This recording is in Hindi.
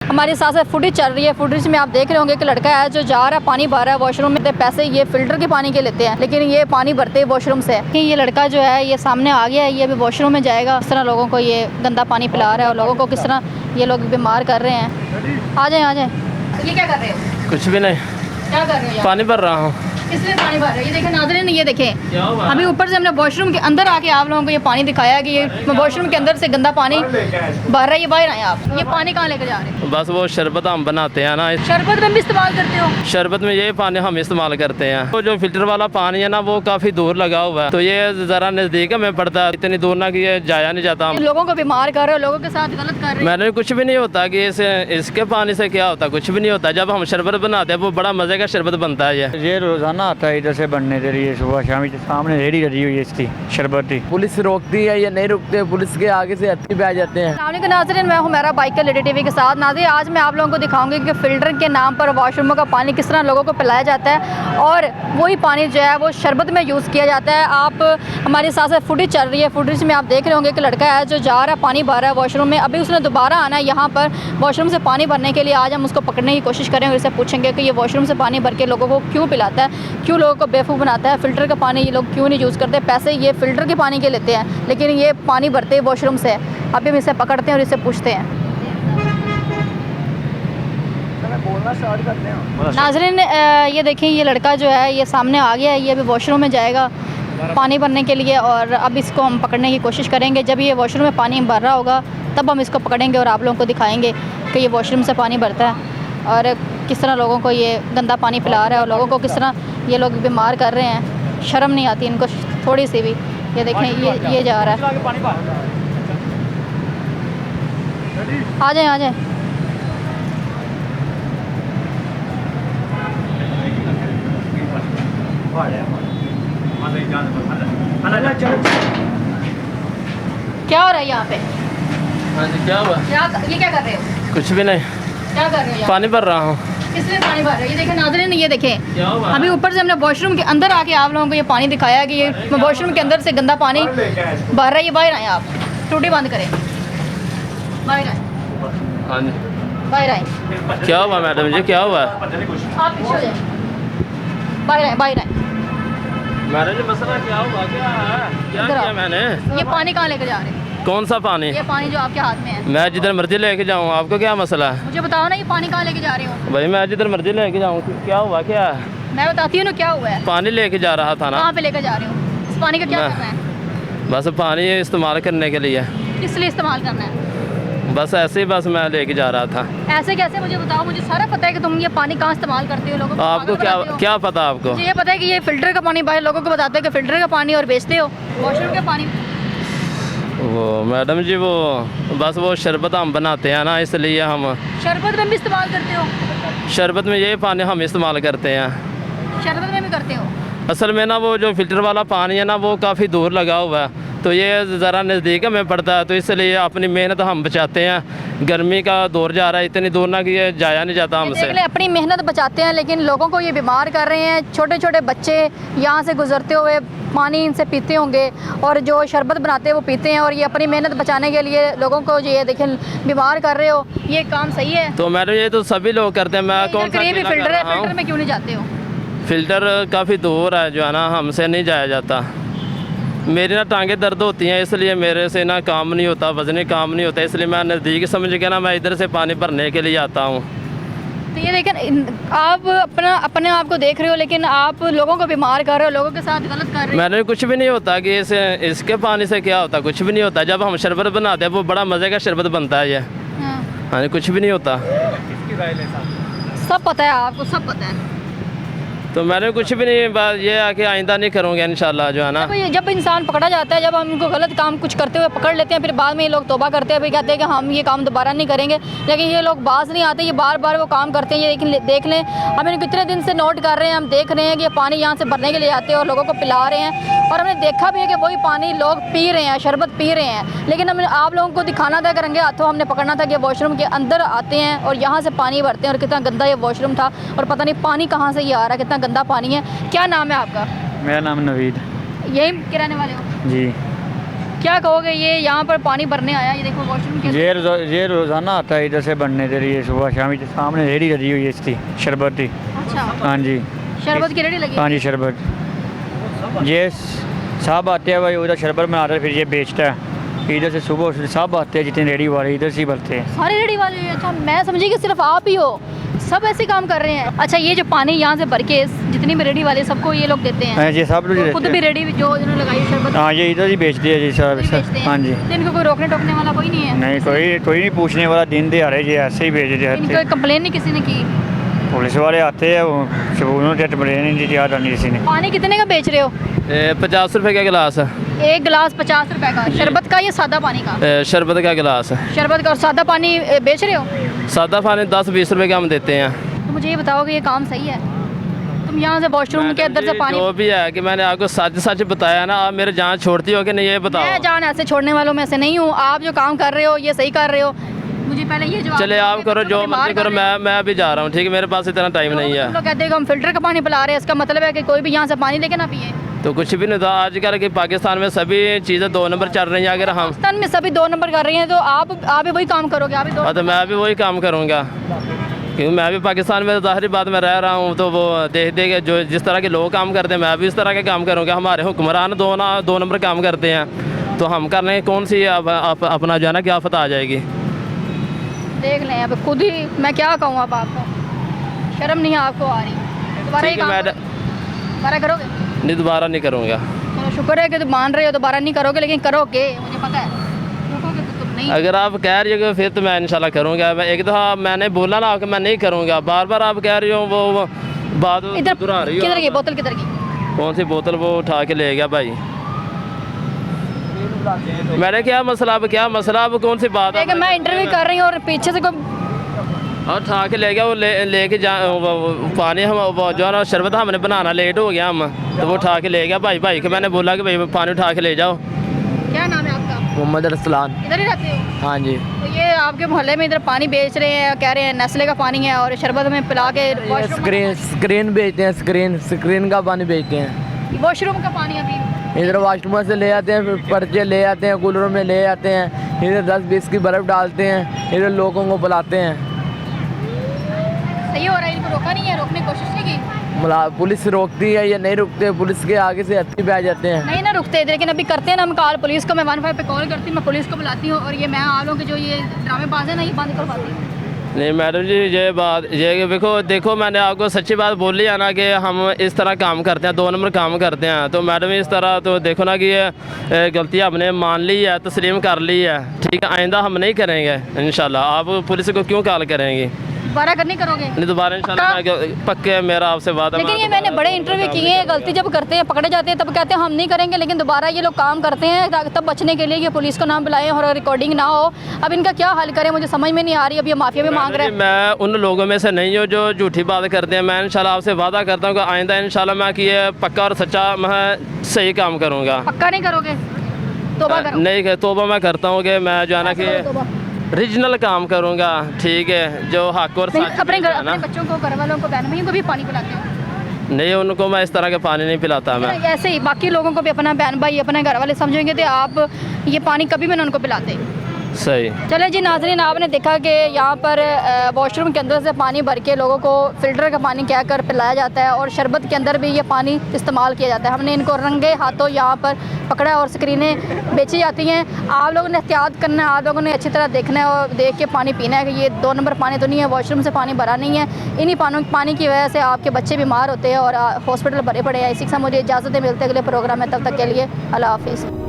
हमारे साथ साथ फुटेज चल रही है। फुटेज में आप देख रहे होंगे कि लड़का है जो जा रहा है पानी भर रहा है वॉशरूम में। पैसे ये फिल्टर के पानी के लेते हैं, लेकिन ये पानी भरते हैं वॉशरूम से। कि ये लड़का जो है ये सामने आ गया है, ये अभी वॉशरूम में जाएगा। किस तरह लोगों को ये गंदा पानी पिला रहा है और लोगों को किस तरह ये लोग बीमार कर रहे हैं। आ जाए आ जाए। ये क्या कर रहे हो? कुछ भी नहीं, क्या कर रहे हो? पानी भर रहा हूँ। इसलिए पानी भर रहा है। ये देखें नाज़रीन, ये देखें अभी ऊपर से हमने वॉशरूम के अंदर आके आप लोगों को ये पानी दिखाया कि ये वॉशरूम के अंदर से गंदा पानी भर रहा है। ये बाहर आए आप, ये पानी कहाँ लेकर जा रहे हैं? बस वो शरबत हम बनाते हैं ना, शरबत में भी इस्तेमाल करते हो? शरबत में ये पानी हम इस्तेमाल करते हैं। वो जो फिल्टर वाला पानी है ना वो काफ़ी दूर लगा हुआ है, तो ये ज़रा नज़दीक में पड़ता है। इतनी दूर ना कि ये जाया नहीं जाता। लोगों को बीमार कर रहे हो, लोगों के साथ गलत कर रहे हो। मैंने कुछ भी नहीं होता कि इसके पानी से क्या होता, कुछ भी नहीं होता। जब हम शरबत बनाते हैं वो बड़ा मज़े का शरबत बनता है। ये रोज़ाना आता है इधर से बनने के लिए, सुबह शाम सामने रेडी लगी हुई है इसकी शरबत की। पुलिस रोकती है या नहीं रोकते? पुलिस के आगे से हत्ती पे आ जाते हैं। नाज़रीन, मैं हूँ मेरा बाइक लेडी टीवी के साथ। नाज़रीन, आज मैं आप लोगों को दिखाऊंगी कि फ़िल्टर के नाम पर वॉशरूमों का पानी किस तरह लोगों को पिलाया जाता है और वही पानी जो है वो शरबत में यूज़ किया जाता है। आप हमारे साथ साथ फुटेज चल रही है। फुटेज में आप देख रहे होंगे कि लड़का है जो जा रहा है पानी भर रहा है वॉशरूम में। अभी उसने दोबारा आना है यहाँ पर वॉशरूम से पानी भरने के लिए। आज हम उसको पकड़ने की कोशिश करेंगे, उससे पूछेंगे कि ये वॉशरूम से पानी भर के लोगों को क्यों पिलाता है, क्यों लोगों को बेवकूफ़ बनाता है। फ़िल्टर का पानी ये लोग क्यों नहीं यूज़ करते? पैसे ये फ़िल्टर के पानी के लेते हैं, लेकिन ये पानी भरते हैं वॉशरूम से। अभी हम इसे पकड़ते हैं और इसे पूछते हैं। नाज़रीन, ये देखें ये लड़का जो है ये सामने आ गया है, ये अभी वॉशरूम में जाएगा पानी भरने के लिए और अब इसको हम पकड़ने की कोशिश करेंगे। जब ये वॉशरूम में पानी भर रहा होगा तब हम इसको पकड़ेंगे और आप लोगों को दिखाएंगे कि ये वॉशरूम से पानी भरता है और किस तरह लोगों को ये गंदा पानी पिला रहा है और लोगों को किस तरह ये लोग बीमार कर रहे हैं। शर्म नहीं आती इनको थोड़ी सी भी। ये देखें ये जा रहा है। आ जाए आ जाए। क्या हो रहा है यहाँ पे? हाँ जी, क्या हुआ? ये क्या कर रहे हो? कुछ भी नहीं, क्या कर रहे हो? पानी भर रहा हूँ। इसलिए पानी भर रहा है। ये देखें नाज़रीन, ये देखें अभी ऊपर से हमने वॉशरूम के अंदर आके आप लोगों को ये पानी दिखाया कि ये वॉशरूम के अंदर से गंदा पानी भर रहा है। ये बाहर आए आप, टूटी बंद करें, बाहर आए। हाँ जी, बाहर आए। क्या हुआ मैडम जी, क्या हुआ? आप पीछे हो जाए, बाहर आए बाहर आए। मैडम जी मसला क्या हुआ? क्या किया मैंने? ये पानी कहाँ लेकर जा रहे हैं? कौन सा पानी? ये पानी जो आपके हाथ में है। मैं जिधर मर्जी लेके जाऊँ, आपको क्या मसला है? मुझे बताओ ना, ये पानी कहाँ लेके जा रहे हो? भाई मैं जिधर मर्जी लेके जाऊँ, क्या हुआ? क्या मैं बताती हूँ ना क्या हुआ है। पानी लेके जा रहा था ना। कहाँ पे लेकर जा रहे हो? इस पानी का क्या करना है? बस पानी इस्तेमाल करने के लिए। किस लिए इस्तेमाल करना है? बस ऐसे ही, बस मैं लेके जा रहा था। ऐसे कैसे? मुझे बताओ, मुझे सारा पता है कि तुम ये पानी कहाँ इस्तेमाल करते हो। लोगों को आपको क्या पता? आपको मुझे ये पता है कि ये फिल्टर का पानी बाहर लोगों को बताते हैं कि फिल्टर का पानी और बेचते हो वॉशरूम के पानी। वो मैडम जी बस वो शरबत हम बनाते हैं ना, इसलिए हम शरबत में भी इस्तेमाल करते हो? शरबत में ये पानी हम इस्तेमाल करते हैं। शरबत में भी करते हो? असल में ना वो जो फिल्टर वाला पानी है ना वो काफ़ी दूर लगा हुआ है, तो ये ज़रा नज़दीक में पड़ता है, तो इसलिए अपनी मेहनत हम बचाते हैं। गर्मी का दौर जा रहा है, इतनी दूर ना कि ये जाया नहीं जाता हमसे। अपनी मेहनत बचाते हैं लेकिन लोगों को ये बीमार कर रहे हैं। छोटे छोटे बच्चे यहाँ से गुजरते हुए पानी इनसे पीते होंगे और जो शरबत बनाते हैं वो पीते हैं और ये अपनी मेहनत बचाने के लिए लोगों को ये देखें बीमार कर रहे हो। ये काम सही है? तो मैडम ये तो सभी लोग करते हैं, मैं कौन सा फिल्टर है, फिल्टर में क्यों नहीं जाते हो? फ़िल्टर काफ़ी दूर है जो है ना, हमसे नहीं जाया जाता। मेरी ना टांगें दर्द होती हैं, इसलिए मेरे से ना काम नहीं होता, वजनी काम नहीं होता, इसलिए मैं नज़दीक समझ के ना मैं इधर से पानी भरने के लिए आता हूँ। तो ये देखें आप अपने आप को देख रहे हो लेकिन आप लोगों को बीमार कर रहे हो, लोगों के साथ गलत कर रहे हो। मैंने कुछ भी नहीं होता कि इसके पानी से क्या होता, कुछ भी नहीं होता। जब हम शरबत बनाते हैं वो बड़ा मज़े का शरबत बनता है ये। हाँ, कुछ भी नहीं होता। सब पता है आपको, सब पता है। तो मैंने कुछ भी नहीं, बात ये आके आइंदा नहीं करूँगा इंशाल्लाह जो है ना। जब इंसान पकड़ा जाता है, जब हम उनको गलत काम कुछ करते हुए पकड़ लेते हैं, फिर बाद में ये लोग तौबा करते हैं, फिर कहते हैं कि हम ये काम दोबारा नहीं करेंगे, लेकिन ये लोग बाज नहीं आते, ये बार बार वो काम करते हैं। ये देख लें, हम इन्हें कितने दिन से नोट कर रहे हैं, हम देख रहे हैं कि ये पानी यहाँ से भरने के लिए आते हैं और लोगों को पिला रहे हैं और हमने देखा भी है कि वही पानी लोग पी रहे हैं, शरबत पी रहे हैं। लेकिन हमने आप लोगों को दिखाना था कि रंगे हाथों हमने पकड़ना था कि वॉशरूम के अंदर आते हैं और यहाँ से पानी भरते हैं और कितना गंदा ये वॉशरूम था और पता नहीं पानी कहाँ से ये आ रहा है, कितना गंदा पानी है। क्या नाम है आपका? मेरा नाम नवीद। यही के रहने वाले हो? जी। क्या कहोगे, ये यहाँ पर पानी भरने आया, ये देखो वॉशरूम के ये रोज़ाना आता है इधर से बनने के लिए, सुबह शाम के सामने रेहड़ी लगी हुई है इसकी शरबत की। अच्छा, हाँ जी, शरबत की रेडी लगी। हाँ जी शरबत। ये साहब आते हैं भाई उधर शरबत बनाते हैं, फिर ये बेचता है। इधर से सुबह सब आते हैं जितने रेहड़ी वाले इधर से ही भरते हैं। सारे रेडी वाले? अच्छा, मैं समझी कि सिर्फ आप ही हो, सब ऐसे काम कर रहे हैं। अच्छा, ये जो पानी यहाँ से भर के जितनी भी रेडी वाले सबको ये लोग देते हैं? हाँ जी, सब लोग तो देते खुद हैं। भी रेडी जो इन्होंने लगाई शरबत? हाँ, ये इधर ही बेचते हैं जी खुद ही सब। बेचते हैं? हाँ जी, तो इनको कोई रोकने टोकने वाला कोई नहीं है? नहीं कोई नहीं पूछने वाला, दिन दिहाड़े जी ऐसे ही बेच इनको देते। कंप्लेन नहीं किसी ने की? पुलिस वाले आते हैं, वो उन्होंने कंप्लेन नहीं दी याद नहीं किसी ने। पानी कितने का बेच रहे हो? 50 रुपये का गिलास है। एक गिलास 50 रुपए का? शरबत का या सादा पानी का? शरबत का गिलास है। शरबत का। और सादा पानी बेच रहे हो? सादा पानी 10-20 रुपये का हम देते हैं। तो मुझे ये बताओ कि ये काम सही है? तुम यहाँ से वॉशरूम के अंदर से पानी, जो भी है कि मैंने आपको सच सच बताया ना, आप मेरे जान छोड़ती हो कि नहीं, ये बताओ। मैं जान ऐसे छोड़ने वालों में से नहीं हूँ। आप जो काम कर रहे हो ये सही कर रहे हो। मुझे पहले ये जवाब चले दो आप कि करो बच्चों जो को बीमार मर्जी कर करो, रहे हो। मैं अभी जा रहा हूँ, ठीक है, मेरे पास इतना टाइम नहीं है। तुम लोग कहते हो कि हम फिल्टर का पानी पिला रहे हैं, इसका मतलब है कि कोई भी यहाँ से पानी लेके ना पिए? तो कुछ भी नहीं था आजकल कि पाकिस्तान में सभी चीज़ें 2 नंबर चल रही हैं। अगर हम पाकिस्तान में सभी 2 नंबर कर रही हैं, तो आप भी वही काम करोगे? आप भी 2 तो मैं भी वही काम करूँगा, क्योंकि मैं भी पाकिस्तान में ज़ाहिर बात में रह रहा हूँ। तो वो देख के जो जिस तरह के लोग काम करते हैं, मैं भी इस तरह के काम करूँगा। हमारे हुक्मरान 2 नंबर काम करते हैं, तो हम करने कौन सी अपना जो है ना क्या आफत आ जाएगी। देख लें अब खुद ही, मैं क्या कहूँ अब आपको, शर्म नहीं है आपको आ रही? दोबारा ये ठीक है काम मैडम, दोबारा करोगे? नहीं दोबारा नहीं करूँगा। चलो शुक्र है कि तुम मान रहे हो, दोबारा नहीं करोगे, लेकिन करोगे मुझे पता है। रुकोगे तो तुम नहीं। अगर आप कह रही हो कि फिर तो मैं इंशाल्लाह करूँगा। मैं एक दफ़ा मैंने बोला ना कि मैं नहीं करूँगा, बार बार आप कह रही हो, वो बात इधर दोहरा रही हो। किधर गई बोतल, किधर गई? कौन सी बोतल? वो उठा के ले गया भाई। मैंने क्या मसला, अब क्या मसला, अब कौन सी बात है? देखिए मैं इंटरव्यू कर रही हूँ और पीछे से कोई और उठा के ले गया, वो लेके जा पानी, हम वो जो है ना शरबत हमने बनाना लेट हो गया हम, तो वो उठा के ले गया। भाई को मैंने बोला कि भाई पानी उठा के ले जाओ। क्या नाम है आपका? मोहम्मद अरसलान। इधर ही रहते हो? हाँ जी, तो ये आपके मोहल्ले में इधर पानी बेच रहे हैं, कह रहे हैं नेस्ले का पानी है और शरबत में पिला के ये स्क्रीन बेचते हैं, स्क्रीन का पानी बेचते हैं। वॉशरूम का पानी अभी इधर वॉशरूम से ले आते हैं, फिर पर्चे ले आते हैं, कूलरों में ले आते हैं, इधर 10-20 की बर्फ़ डालते हैं, इधर लोगों को बुलाते हैं। सही हो रहा है? इनको रोका नहीं है? रोकने की कोशिश नहीं की? पुलिस रोकती है या नहीं रुकते, पुलिस के आगे से हत्ती पे आ जाते हैं। नहीं ना रुकते, लेकिन अभी करते हैं ना हम कॉल पुलिस को। मैं 15 पे कॉल करती हूँ, मैं पुलिस को बुलाती हूँ, और ये मैं आप लोगों के जो ये ड्रामेबाज है ना, ये बंद करवाती हूँ। नहीं मैडम जी, ये बात ये देखो मैंने आपको सच्ची बात बोली है ना कि हम इस तरह काम करते हैं, 2 नंबर काम करते हैं। तो मैडम इस तरह तो देखो ना कि ये गलती हमने मान ली है, तस्लीम कर ली है, ठीक है, आइंदा हम नहीं करेंगे इंशाल्लाह। आप पुलिस को क्यों कॉल करेंगी? दोबारा करनी करोगे? नहीं दोबारा इंशाल्लाह पक्के, मेरा आपसे वादा। लेकिन ये मैंने बड़े इंटरव्यू किए हैं, गलती जब करते हैं पकड़े जाते हैं तब कहते हैं हम नहीं करेंगे, लेकिन दोबारा ये लोग काम करते हैं तब बचने के लिए ये पुलिस को नाम बुलाएं और रिकॉर्डिंग ना हो। अब इनका क्या हल करें, मुझे समझ में नहीं आ रही। अब ये माफिया भी मांग रहे हैं। मैं उन लोगों में से नहीं हूँ जो झूठी बात करते हैं। मैं इंशाल्लाह आपसे वादा करता हूँ कि आइंदा इंशाल्लाह मैं कि ये पक्का और सच्चा मैं सही काम करूँगा। पक्का नहीं करोगे? तौबा करो। नहीं, तौबा मैं करता हूँ कि मैं जो है ना कि रीजनल काम करूँगा, ठीक है, जो हक और सच अपने है ना। बच्चों को, घर वालों को, बहन भाइयों को भी पानी पिलाते हो? नहीं, उनको मैं इस तरह के पानी नहीं पिलाता। मैं ऐसे ही बाकी लोगों को भी अपना बहन भाई, अपने घर वाले समझेंगे तो आप ये पानी कभी भी ना उनको पिलाते। सही। चले जी नाज़रीन, आपने देखा कि यहाँ पर वॉशरूम के अंदर से पानी भर के लोगों को फ़िल्टर का पानी कहकर पिलाया जाता है, और शरबत के अंदर भी ये पानी इस्तेमाल किया जाता है। हमने इनको रंगे हाथों यहाँ पर पकड़ा और स्क्रीनें बेची जाती हैं। आप लोगों ने एहतियात करना है, आप लोगों ने अच्छी तरह देखना है और देख के पानी पीना है कि ये 2 नंबर पानी तो नहीं है, वॉशरूम से पानी भरा नहीं है। इन्हीं पानी की वजह से आपके बच्चे बीमार होते हैं और हॉस्पिटल भरे पड़े हैं। इसी के साथ मुझे इजाज़त है, मिलते अगले प्रोग्राम में, तब तक के लिए अल्लाह हाफिज़।